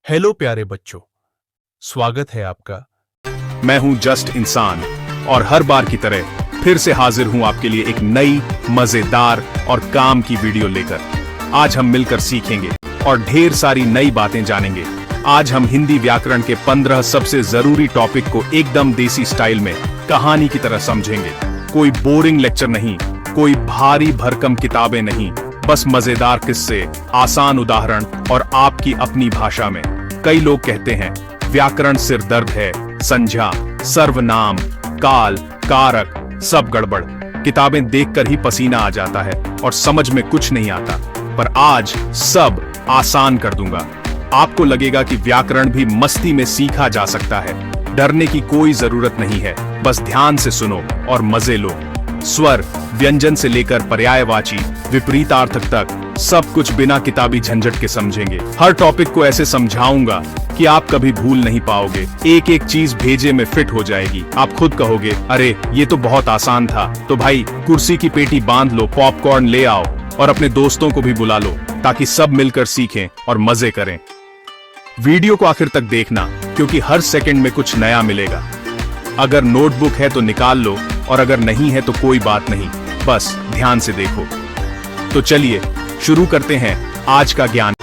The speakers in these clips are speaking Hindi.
हेलो प्यारे बच्चों, स्वागत है आपका। मैं हूं जस्ट इंसान और हर बार की तरह फिर से हाजिर हूं आपके लिए एक नई मजेदार और काम की वीडियो लेकर। आज हम मिलकर सीखेंगे और ढेर सारी नई बातें जानेंगे। आज हम हिंदी व्याकरण के 15 सबसे जरूरी टॉपिक को एकदम देसी स्टाइल में कहानी की तरह समझेंगे। कोई बोरिंग लेक्चर नहीं, कोई भारी भरकम किताबें नहीं, बस मजेदार किस्से, आसान उदाहरण और आपकी अपनी भाषा में। कई लोग कहते हैं व्याकरण सिर दर्द है, संज्ञा, सर्वनाम, काल, कारक सब गड़बड़, किताबें देखकर ही पसीना आ जाता है और समझ में कुछ नहीं आता। पर आज सब आसान कर दूंगा। आपको लगेगा कि व्याकरण भी मस्ती में सीखा जा सकता है। डरने की कोई जरूरत नहीं है, बस ध्यान से सुनो और मजे लो। स्वर, व्यंजन से लेकर पर्यायवाची, विपरीतार्थक तक सब कुछ बिना किताबी झंझट के समझेंगे। हर टॉपिक को ऐसे समझाऊंगा कि आप कभी भूल नहीं पाओगे। एक एक चीज भेजे में फिट हो जाएगी। आप खुद कहोगे, अरे ये तो बहुत आसान था। तो भाई कुर्सी की पेटी बांध लो, पॉपकॉर्न ले आओ और अपने दोस्तों को भी बुला लो, ताकि सब मिलकर सीखें और मजे करें। वीडियो को आखिर तक देखना, क्योंकि हर सेकंड में कुछ नया मिलेगा। अगर नोटबुक है तो निकाल लो और अगर नहीं है तो कोई बात नहीं, बस ध्यान से देखो। तो चलिए शुरू करते हैं आज का ज्ञान।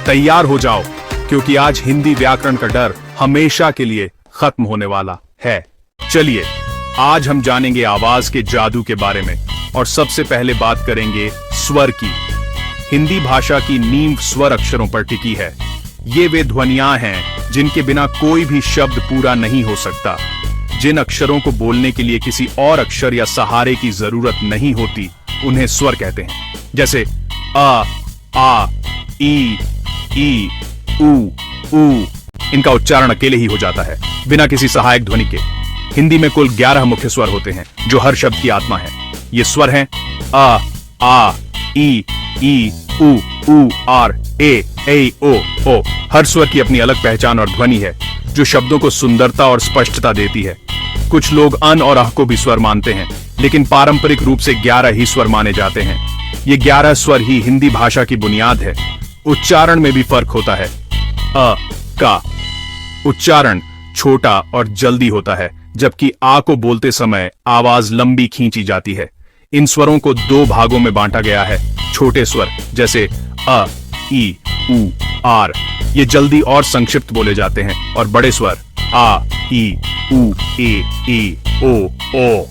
तैयार हो जाओ, क्योंकि आज हिंदी व्याकरण का डर हमेशा के लिए खत्म होने वाला है। चलिए आज हम जानेंगे आवाज के जादू के बारे में और सबसे पहले बात करेंगे स्वर की। हिंदी भाषा की नींव स्वर अक्षरों पर टिकी है। ये वे ध्वनियां हैं जिनके बिना कोई भी शब्द पूरा नहीं हो सकता। जिन अक्षरों को बोलने के लिए किसी और अक्षर या सहारे की जरूरत नहीं होती, उन्हें स्वर कहते हैं। जैसे आ, ई, ऊ, इनका उच्चारण अकेले ही हो जाता है, बिना किसी सहायक ध्वनि के। हिंदी में कुल 11 मुख्य स्वर होते हैं, जो हर शब्द की आत्मा है। ये स्वर हैं आ, ई, ऊ, आर, ए, ओ। हर स्वर की अपनी अलग पहचान और ध्वनि है, जो शब्दों को सुंदरता और स्पष्टता देती है। कुछ लोग अन और अह को भी स्वर मानते हैं, लेकिन पारंपरिक रूप से 11 ही स्वर माने जाते हैं। ये 11 स्वर ही हिंदी भाषा की बुनियाद है। उच्चारण में भी फर्क होता है। अ का उच्चारण छोटा और जल्दी होता है, जबकि आ को बोलते समय आवाज लंबी खींची जाती है। इन स्वरों को 2 भागों में बांटा गया है। छोटे स्वर जैसे अ, ई, ऊ, आर, ये जल्दी और संक्षिप्त बोले जाते हैं, और बड़े स्वर आ, ई, ऊ, ए, ओ।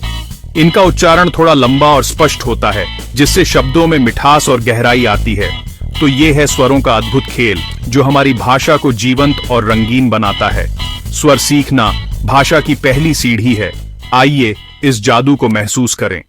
इनका उच्चारण थोड़ा लंबा और स्पष्ट होता है, जिससे शब्दों में मिठास और गहराई आती है। तो ये है स्वरों का अद्भुत खेल, जो हमारी भाषा को जीवंत और रंगीन बनाता है। स्वर सीखना भाषा की पहली सीढ़ी है। आइए इस जादू को महसूस करें।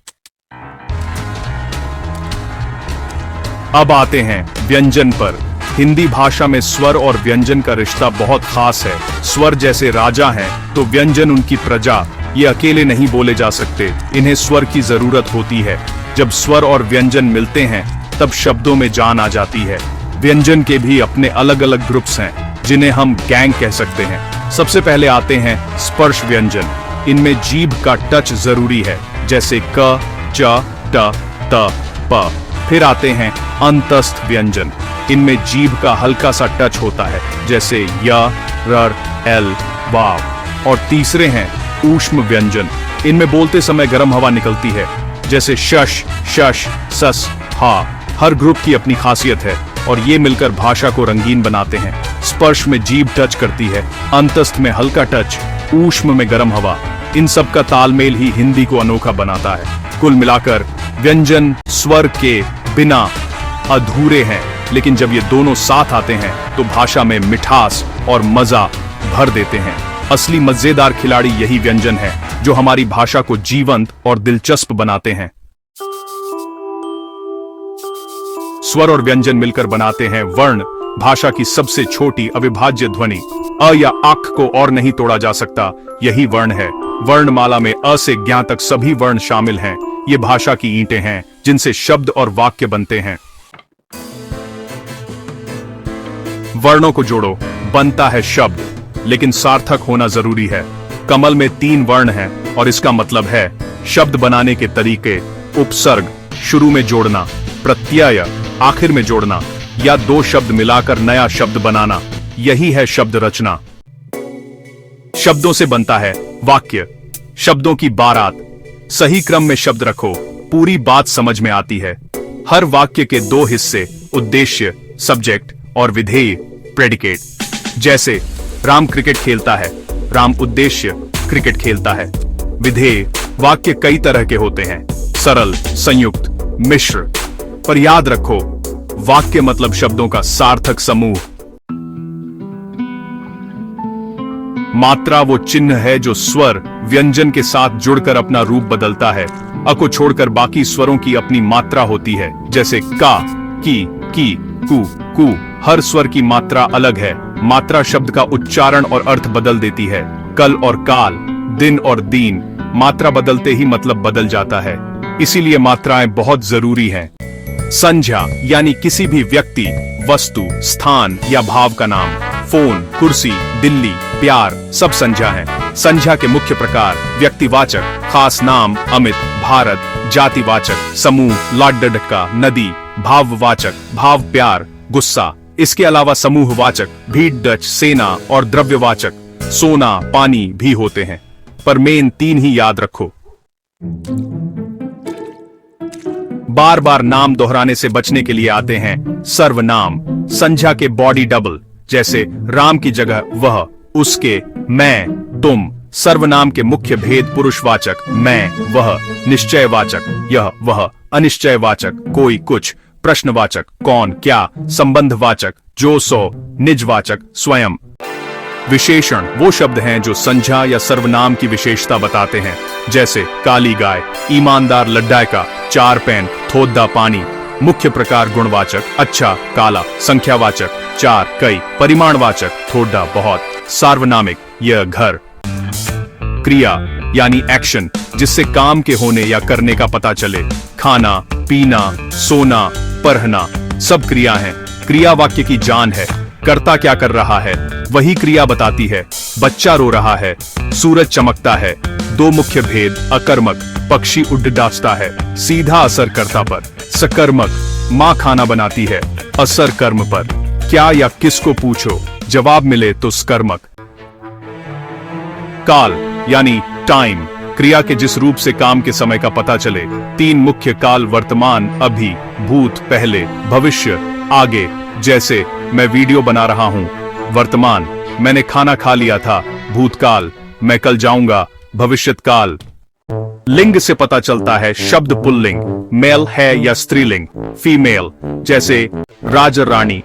अब आते हैं व्यंजन पर। हिंदी भाषा में स्वर और व्यंजन का रिश्ता बहुत खास है। स्वर जैसे राजा हैं, तो व्यंजन उनकी प्रजा। ये अकेले नहीं बोले जा सकते, इन्हें स्वर की जरूरत होती है। जब स्वर और व्यंजन मिलते हैं, तब शब्दों में जान आ जाती है। व्यंजन के भी अपने अलग अलग ग्रुप्स हैं, जिन्हें हम गैंग कह सकते हैं। सबसे पहले आते हैं स्पर्श व्यंजन। इनमें जीभ का टच जरूरी है, जैसे क, च, ट, त, प। फिर आते हैं अंतस्थ व्यंजन। इनमें जीभ का हल्का सा टच होता है, जैसे य, र, एल, वाव। और तीसरे हैं ऊष्म व्यंजन। इनमें बोलते समय गर्म हवा निकलती है, जैसे शश, शश, सस, हा। हर ग्रुप की अपनी खासियत है और ये मिलकर भाषा को रंगीन बनाते हैं। स्पर्श में जीभ टच करती है, अंतस्थ में हल्का टच, ऊष्म में गर्म हवा। इन सब का तालमेल ही हिंदी को अनोखा बनाता है। कुल मिलाकर व्यंजन स्वर के बिना अधूरे हैं, लेकिन जब ये दोनों साथ आते हैं तो भाषा में मिठास और मजा भर देते हैं। असली मजेदार खिलाड़ी यही व्यंजन है, जो हमारी भाषा को जीवंत और दिलचस्प बनाते हैं। स्वर और व्यंजन मिलकर बनाते हैं वर्ण, भाषा की सबसे छोटी अविभाज्य ध्वनि। अ या आख को और नहीं तोड़ा जा सकता, यही वर्ण है। वर्णमाला में अ से ज्ञ तक सभी वर्ण शामिल हैं। ये भाषा की ईंटें हैं, जिनसे शब्द और वाक्य बनते हैं। वर्णों को जोड़ो, बनता है शब्द, लेकिन सार्थक होना जरूरी है। कमल में 3 वर्ण हैं और इसका मतलब है शब्द बनाने के तरीके। उपसर्ग शुरू में जोड़ना, प्रत्यय आखिर में जोड़ना, या 2 शब्द मिलाकर नया शब्द बनाना। यही है शब्द रचना। शब्दों से बनता है वाक्य, शब्दों की बारात। सही क्रम में शब्द रखो, पूरी बात समझ में आती है। हर वाक्य के दो हिस्से, उद्देश्य सब्जेक्ट और विधेय प्रेडिकेट। जैसे राम क्रिकेट खेलता है, राम उद्देश्य क्रिकेट खेलता है। विधेय वाक्य कई तरह के होते हैं, सरल, संयुक्त, मिश्र। पर याद रखो, वाक्य मतलब शब्दों का सार्थक समूह। मात्रा वो चिन्ह है जो स्वर व्यंजन के साथ जुड़कर अपना रूप बदलता है। अ को छोड़कर बाकी स्वरों की अपनी मात्रा होती है, जैसे का, की, कु। हर स्वर की मात्रा अलग है। मात्रा शब्द का उच्चारण और अर्थ बदल देती है। कल और काल, दिन और दीन, मात्रा बदलते ही मतलब बदल जाता है। इसीलिए मात्राएं बहुत जरूरी हैं। संज्ञा यानी किसी भी व्यक्ति, वस्तु, स्थान या भाव का नाम। फोन, कुर्सी, दिल्ली, प्यार, सब संज्ञा हैं। संज्ञा के मुख्य प्रकार व्यक्तिवाचक, खास नाम, अमित, भारत, जातिवाचक, समूह, लाडडका, नदी, भाववाचक, भाव प्यार, गुस्सा। इसके अलावा समूहवाचक, भीड़, डच, सेना और द्रव्यवाचक, सोना, पानी भी होते हैं। पर मेन तीन ही याद रखो। बार बार नाम दोहराने से बचने के लिए आते हैं सर्वनाम, संज्ञा के बॉडी डबल, जैसे राम की जगह वह, उसके, मैं, तुम। सर्वनाम के मुख्य भेद पुरुषवाचक, मैं, वह, निश्चयवाचक, यह, वह, अनिश्चयवाचक, कोई, कुछ, प्रश्नवाचक, कौन, क्या, संबंधवाचक, जो, सो, निजवाचक, स्वयं। विशेषण वो शब्द हैं जो संज्ञा या सर्वनाम की विशेषता बताते हैं, जैसे काली गाय, ईमानदार लड्डाई का, चार पेन, थोद्दा पानी। मुख्य प्रकार गुणवाचक, अच्छा, काला, संख्यावाचक, चार, कई, परिमाणवाचक, थोड़ा, बहुत, सार्वनामिक, यह, घर। क्रिया यानी एक्शन, जिससे काम के होने या करने का पता चले, खाना, पीना, सोना, पढ़ना, सब क्रिया हैं। क्रिया वाक्य की जान है। कर्ता क्या कर रहा है, वही क्रिया बताती है। बच्चा रो रहा है, सूरज चमकता है। दो मुख्य भेद, अकर्मक, पक्षी उड़ डांचता है, सीधा असर कर्ता पर। सकर्मक, माँ खाना बनाती है, असर कर्म पर। क्या या किसको पूछो, जवाब मिले तो स्कर्मक। काल यानी टाइम, क्रिया के जिस रूप से काम के समय का पता चले। तीन मुख्य काल, वर्तमान, अभी, भूत, पहले, भविष्य, आगे। जैसे मैं वीडियो बना रहा हूं, वर्तमान, मैंने खाना खा लिया था, भूतकाल, मैं कल जाऊंगा, भविष्यकाल। लिंग से पता चलता है शब्द पुल्लिंग, मेल है या स्त्रीलिंग, फीमेल, जैसे राजा रानी,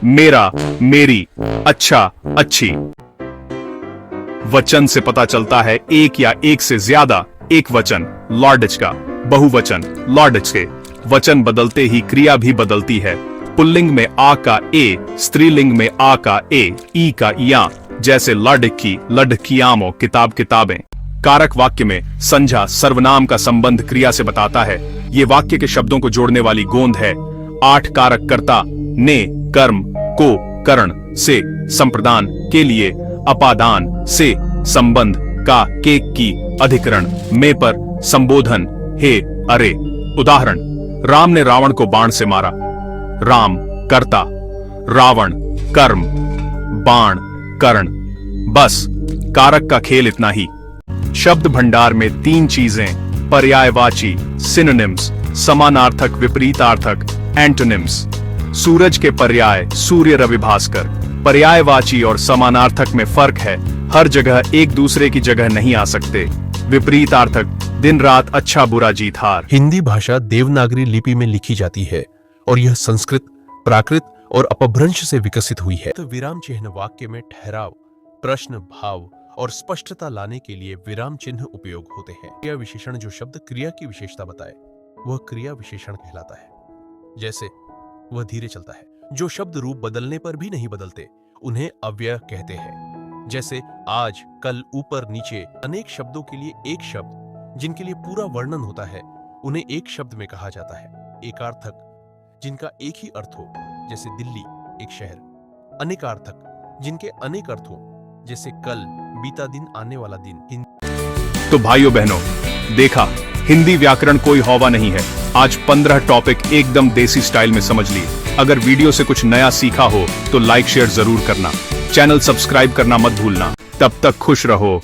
मेरा, मेरी, अच्छा, अच्छी। वचन से पता चलता है एक या एक से ज्यादा, एक वचन, लॉर्डिच का, बहुवचन, लॉर्डिच के। वचन बदलते ही क्रिया भी बदलती है। पुल्लिंग में आ का ए, स्त्रीलिंग में आ का ए, ई का या, जैसे लड़की, लड़कियामो, किताब, किताबें। कारक वाक्य में संज्ञा सर्वनाम का संबंध क्रिया से बताता है। ये वाक्य के शब्दों को जोड़ने वाली गोंद है। 8 कारक कर्ता, ने, कर्म, को, करण, से, संप्रदान, के लिए, अपादान, से, संबंध, का, के, की, अधिकरण, में पर, संबोधन, हे, अरे। उदाहरण, राम ने रावण को बाण से मारा। राम कर्ता, रावण कर्म, बाण करण। बस कारक का खेल इतना ही। शब्द भंडार में 3 चीजें, पर्यायवाची, सिनोनिम्स, समानार्थक, विपरीतार्थक, एंटोनिम्स। सूरज के पर्याय सूर्य, रवि, भास्कर। पर्यायवाची और समानार्थक में फर्क है, हर जगह एक दूसरे की जगह नहीं आ सकते। विपरीतार्थक, दिन रात, अच्छा बुरा जीत हार। हिंदी भाषा देवनागरी लिपि में लिखी जाती है और यह संस्कृत, प्राकृत और अपभ्रंश से विकसित हुई है। तो विराम चिन्ह वाक्य में ठहराव, प्रश्न, भाव और स्पष्टता लाने के लिए विराम चिन्ह उपयोग होते हैं। क्रिया विशेषण जो शब्द क्रिया की विशेषता बताए वह क्रिया विशेषण कहलाता है। जैसे वह धीरे चलता है। जो शब्द रूप बदलने पर भी नहीं बदलते उन्हें अव्यय कहते हैं। जैसे आज, कल, ऊपर, नीचे। अनेक शब्दों के लिए एक शब्द जिनके लिए पूरा वर्णन होता है उन्हें एक शब्द में कहा जाता है। एकार्थक जिनका एक ही अर्थ हो, जैसे दिल्ली एक शहर। अनेकार्थक जिनके अनेक अर्थ हो, जैसे कल, बीता दिन, आने वाला दिन। तो भाइयों बहनों, देखा, हिंदी व्याकरण कोई हौवा नहीं है। आज 15 टॉपिक एकदम देसी स्टाइल में समझ लिए। अगर वीडियो से कुछ नया सीखा हो तो लाइक शेयर जरूर करना। चैनल सब्सक्राइब करना मत भूलना। तब तक खुश रहो।